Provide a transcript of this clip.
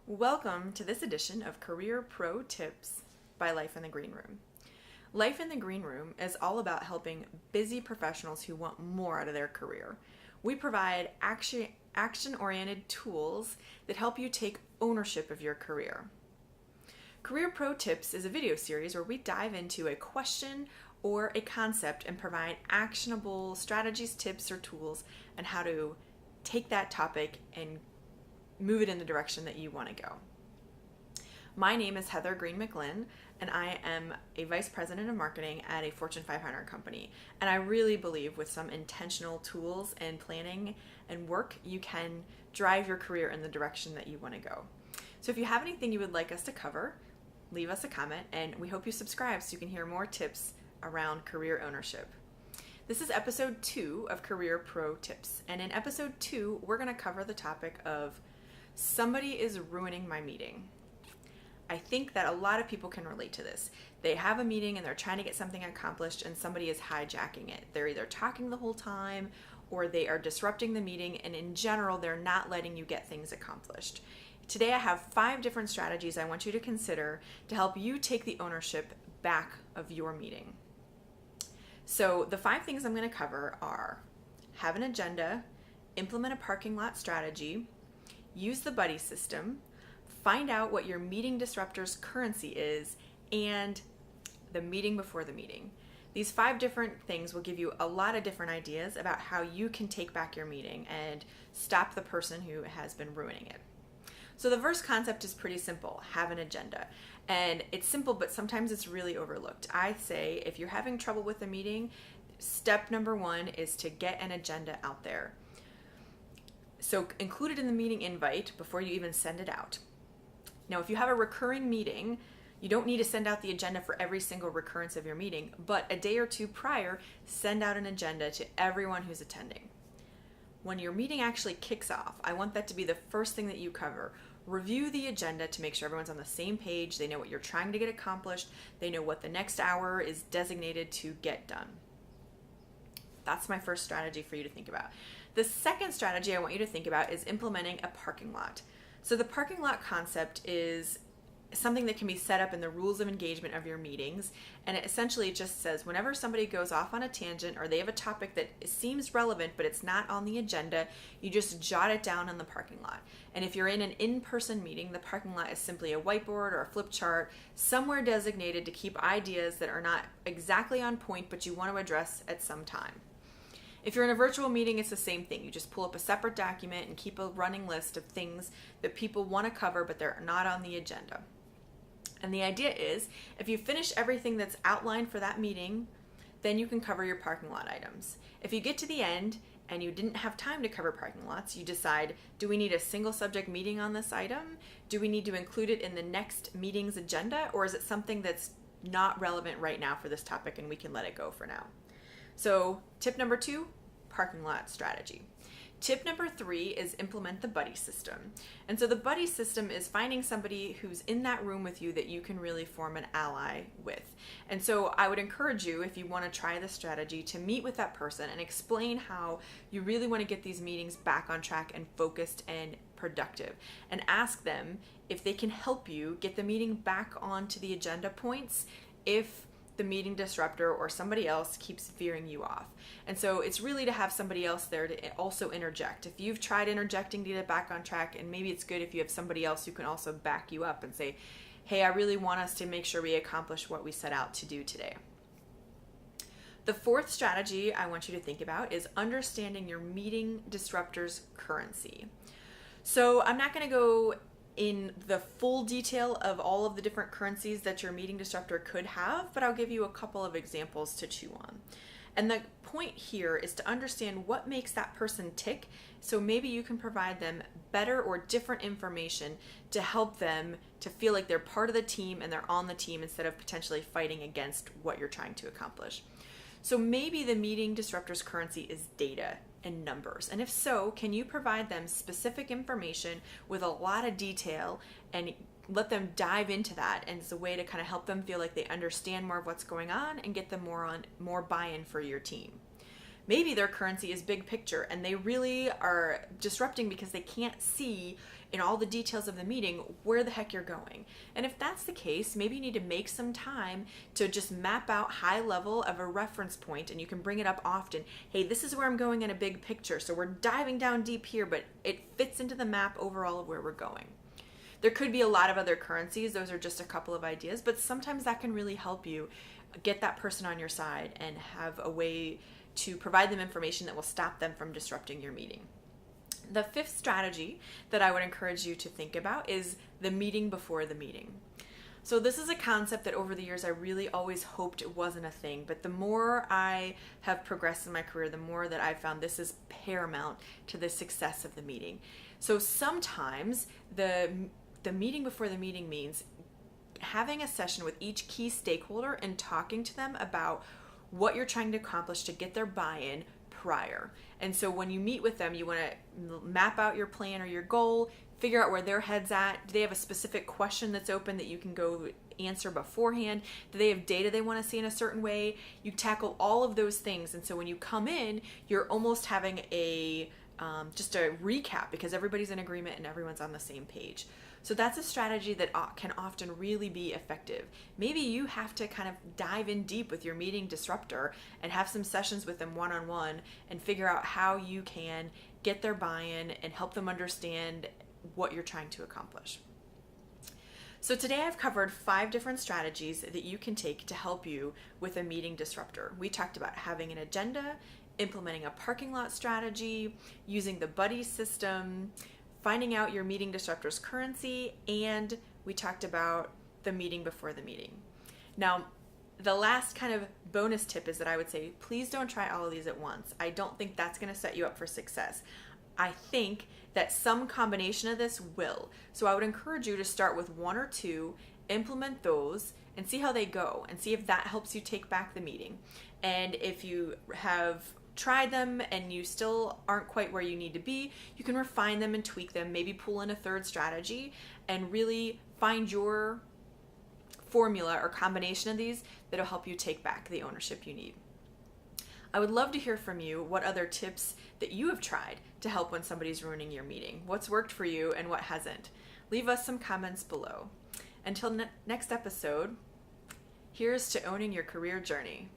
Welcome to this edition of Career Pro Tips by Life in the Green Room. Life in the Green Room is all about helping busy professionals who want more out of their career. We provide action-oriented tools that help you take ownership of your career. Career Pro Tips is a video series where we dive into a question or a concept and provide actionable strategies, tips, or tools on how to take that topic and move it in the direction that you want to go. My name is Heather Green McGlynn, and I am a vice president of marketing at a Fortune 500 company. And I really believe with some intentional tools and planning and work, you can drive your career in the direction that you want to go. So if you have anything you would like us to cover, leave us a comment, and we hope you subscribe so you can hear more tips around career ownership. This is episode 2 of Career Pro Tips. And in episode 2, we're going to cover the topic of somebody is ruining my meeting. I think that a lot of people can relate to this. They have a meeting and they're trying to get something accomplished and somebody is hijacking it. They're either talking the whole time or they are disrupting the meeting, and in general, they're not letting you get things accomplished. Today, I have 5 different strategies I want you to consider to help you take the ownership back of your meeting. So the 5 things I'm going to cover are: have an agenda, implement a parking lot strategy, use the buddy system, find out what your meeting disruptor's currency is, and the meeting before the meeting. These 5 different things will give you a lot of different ideas about how you can take back your meeting and stop the person who has been ruining it. So the first concept is pretty simple: have an agenda. And it's simple, but sometimes it's really overlooked. I say if you're having trouble with a meeting, step number 1 is to get an agenda out there. So include it in the meeting invite before you even send it out. Now, if you have a recurring meeting, you don't need to send out the agenda for every single recurrence of your meeting, but a day or 2 prior, send out an agenda to everyone who's attending. When your meeting actually kicks off, I want that to be the first thing that you cover. Review the agenda to make sure everyone's on the same page. They know what you're trying to get accomplished. They know what the next hour is designated to get done. That's my first strategy for you to think about. The second strategy I want you to think about is implementing a parking lot. So the parking lot concept is something that can be set up in the rules of engagement of your meetings, and it essentially just says whenever somebody goes off on a tangent or they have a topic that seems relevant but it's not on the agenda, you just jot it down in the parking lot. And if you're in an in-person meeting, the parking lot is simply a whiteboard or a flip chart somewhere designated to keep ideas that are not exactly on point but you want to address at some time. If you're in a virtual meeting, it's the same thing. You just pull up a separate document and keep a running list of things that people want to cover but they're not on the agenda. And the idea is, if you finish everything that's outlined for that meeting, then you can cover your parking lot items. If you get to the end and you didn't have time to cover parking lots, you decide, do we need a single subject meeting on this item? Do we need to include it in the next meeting's agenda? Or is it something that's not relevant right now for this topic and we can let it go for now? So tip number 2, parking lot strategy. Tip number 3 is implement the buddy system. And so the buddy system is finding somebody who's in that room with you that you can really form an ally with. And so I would encourage you, if you want to try this strategy, to meet with that person and explain how you really want to get these meetings back on track and focused and productive. And ask them if they can help you get the meeting back onto the agenda points if the meeting disruptor or somebody else keeps veering you off. And so it's really to have somebody else there to also interject. If you've tried interjecting to get it back on track, and maybe it's good if you have somebody else who can also back you up and say, hey, I really want us to make sure we accomplish what we set out to do today. The 4th strategy I want you to think about is understanding your meeting disruptor's currency. So I'm not going to go in the full detail of all of the different currencies that your meeting disruptor could have, but I'll give you a couple of examples to chew on. And the point here is to understand what makes that person tick, so maybe you can provide them better or different information to help them to feel like they're part of the team and they're on the team instead of potentially fighting against what you're trying to accomplish. So maybe the meeting disruptor's currency is data and numbers. And if so, can you provide them specific information with a lot of detail and let them dive into that, and it's a way to kind of help them feel like they understand more of what's going on and get them more buy-in for your team. Maybe their currency is big picture and they really are disrupting because they can't see in all the details of the meeting where the heck you're going. And if that's the case, maybe you need to make some time to just map out high level of a reference point, and you can bring it up often. Hey, this is where I'm going in a big picture. So we're diving down deep here, but it fits into the map overall of where we're going. There could be a lot of other currencies. Those are just a couple of ideas, but sometimes that can really help you get that person on your side and have a way to provide them information that will stop them from disrupting your meeting. The fifth strategy that I would encourage you to think about is the meeting before the meeting. So this is a concept that over the years I really always hoped it wasn't a thing, but the more I have progressed in my career, the more that I've found this is paramount to the success of the meeting. So sometimes the meeting before the meeting means having a session with each key stakeholder and talking to them about what you're trying to accomplish to get their buy-in prior. And so when you meet with them, you want to map out your plan or your goal, figure out where their head's at. Do they have a specific question that's open that you can go answer beforehand? Do they have data they want to see in a certain way? You tackle all of those things. And so when you come in, you're almost having just a recap because everybody's in agreement and everyone's on the same page. So that's a strategy that can often really be effective. Maybe you have to kind of dive in deep with your meeting disruptor and have some sessions with them one-on-one and figure out how you can get their buy-in and help them understand what you're trying to accomplish. So today I've covered 5 different strategies that you can take to help you with a meeting disruptor. We talked about having an agenda, implementing a parking lot strategy, using the buddy system, finding out your meeting disruptor's currency, and we talked about the meeting before the meeting. Now, the last kind of bonus tip is that I would say, please don't try all of these at once. I don't think that's going to set you up for success. I think that some combination of this will. So I would encourage you to start with 1 or 2, implement those, and see how they go, and see if that helps you take back the meeting. And if you have tried them and you still aren't quite where you need to be, you can refine them and tweak them, maybe pull in a third strategy and really find your formula or combination of these that'll help you take back the ownership you need. I would love to hear from you what other tips that you have tried to help when somebody's ruining your meeting. What's worked for you and what hasn't? Leave us some comments below. Until next episode, here's to owning your career journey.